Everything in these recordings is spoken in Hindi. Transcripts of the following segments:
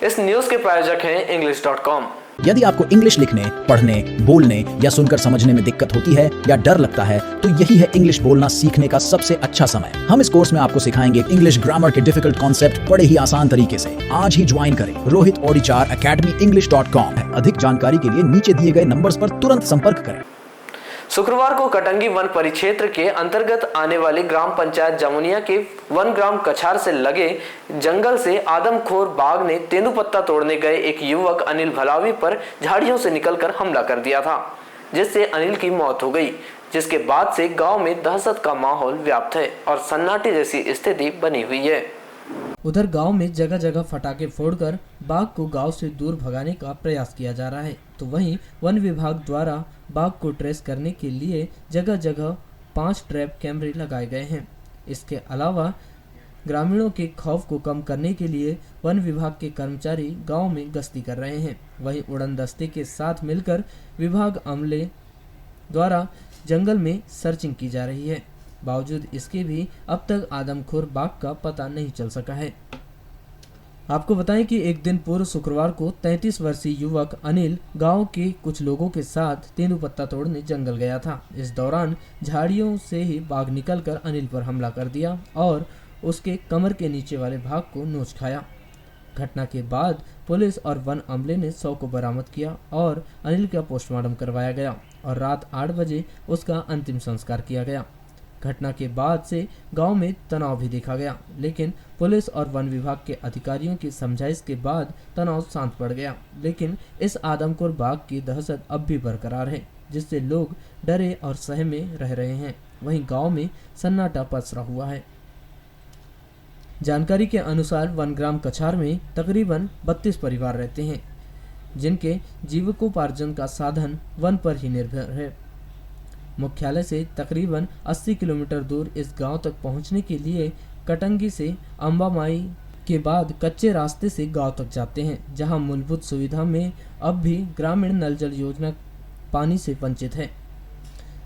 इस न्यूज के प्रायोजक हैं English.com। यदि आपको इंग्लिश लिखने, पढ़ने, बोलने या सुनकर समझने में दिक्कत होती है या डर लगता है तो यही है इंग्लिश बोलना सीखने का सबसे अच्छा समय। हम इस कोर्स में आपको सिखाएंगे इंग्लिश ग्रामर के डिफिकल्ट कॉन्सेप्ट बड़े ही आसान तरीके से। आज ही ज्वाइन करें रोहित ऑडिचार अकेडमी English.com। अधिक जानकारी के लिए नीचे दिए गए नंबर्स पर तुरंत संपर्क करें। शुक्रवार को कटंगी वन परिक्षेत्र के अंतर्गत आने वाली ग्राम पंचायत जमुनिया के वन ग्राम कछार से लगे जंगल से आदमखोर बाघ ने तेंदुपत्ता तोड़ने गए एक युवक अनिल भलावी पर झाड़ियों से निकलकर हमला कर दिया था, जिससे अनिल की मौत हो गई। जिसके बाद से गांव में दहशत का माहौल व्याप्त है और सन्नाटे जैसी स्थिति बनी हुई है। उधर गांव में जगह जगह फटाके फोड़कर बाघ को गांव से दूर भगाने का प्रयास किया जा रहा है, तो वहीं वन विभाग द्वारा बाघ को ट्रेस करने के लिए जगह जगह 5 ट्रैप कैमरे लगाए गए हैं। इसके अलावा ग्रामीणों के खौफ को कम करने के लिए वन विभाग के कर्मचारी गांव में गश्ती कर रहे हैं। वहीं उड़न दस्ते के साथ मिलकर विभाग अमले द्वारा जंगल में सर्चिंग की जा रही है। बावजूद इसके भी अब तक आदमखोर बाघ का पता नहीं चल सका है। आपको बताएं कि एक दिन पूर्व शुक्रवार को 33 वर्षीय युवक अनिल गांव के कुछ लोगों के साथ तेंदुपत्ता तोड़ने जंगल गया था। इस दौरान झाड़ियों से ही बाघ निकलकर अनिल पर हमला कर दिया और उसके कमर के नीचे वाले भाग को नोच खाया। घटना के बाद पुलिस और वन अमले ने शव को बरामद किया और अनिल का पोस्टमार्टम करवाया गया और रात 8 बजे उसका अंतिम संस्कार किया गया। घटना के बाद से गांव में तनाव भी देखा गया, लेकिन पुलिस और वन विभाग के अधिकारियों की समझाइश के बाद तनाव शांत पड़ गया। लेकिन इस आदमखोर बाघ की दहशत अब भी बरकरार है, जिससे लोग डरे और सहमे रह रहे हैं। वहीं गांव में सन्नाटा पसरा हुआ है। जानकारी के अनुसार वनग्राम कछार में तकरीबन 32 परिवार रहते हैं, जिनके जीविकोपार्जन का साधन वन पर ही निर्भर है। मुख्यालय से तकरीबन 80 किलोमीटर दूर इस गांव तक पहुंचने के लिए कटंगी से अंबामाई के बाद कच्चे रास्ते से गांव तक जाते हैं, जहां मूलभूत सुविधा में अब भी ग्रामीण नल जल योजना पानी से वंचित है।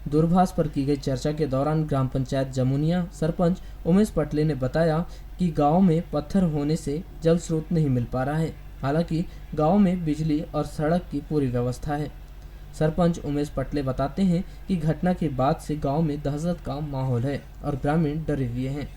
दूरभाष पर की गई चर्चा के दौरान ग्राम पंचायत जमुनिया सरपंच उमेश पटले ने बताया कि गांव में पत्थर होने से जल स्रोत नहीं मिल पा रहा है। हालांकि गांव में बिजली और सड़क की पूरी व्यवस्था है। सरपंच उमेश पटले बताते हैं कि घटना के बाद से गांव में दहशत का माहौल है और ग्रामीण डरे हुए हैं।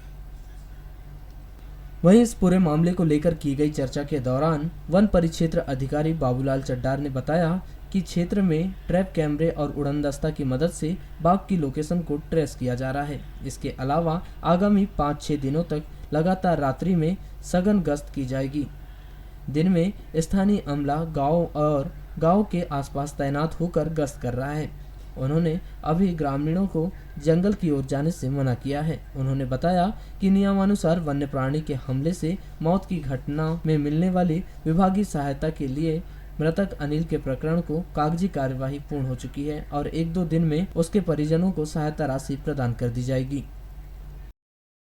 वहीं इस पूरे मामले को लेकर की गई चर्चा के दौरान वन परिक्षेत्र अधिकारी बाबूलाल चड्डार ने बताया कि क्षेत्र में ट्रैप कैमरे और उड़नदस्ता की मदद से बाघ की लोकेशन को ट्रेस किया जा रहा है। इसके अलावा आगामी 5-6 दिनों तक लगातार रात्रि में सघन गश्त की जाएगी। दिन में स्थानीय अमला गांव के आसपास तैनात होकर गश्त कर रहा है। उन्होंने अभी ग्रामीणों को जंगल की ओर जाने से मना किया है। उन्होंने बताया कि नियमानुसार वन्य प्राणी के हमले से मौत की घटना में मिलने वाली विभागीय सहायता के लिए मृतक अनिल के प्रकरण को कागजी कार्यवाही पूर्ण हो चुकी है और 1-2 दिन में उसके परिजनों को सहायता राशि प्रदान कर दी जाएगी।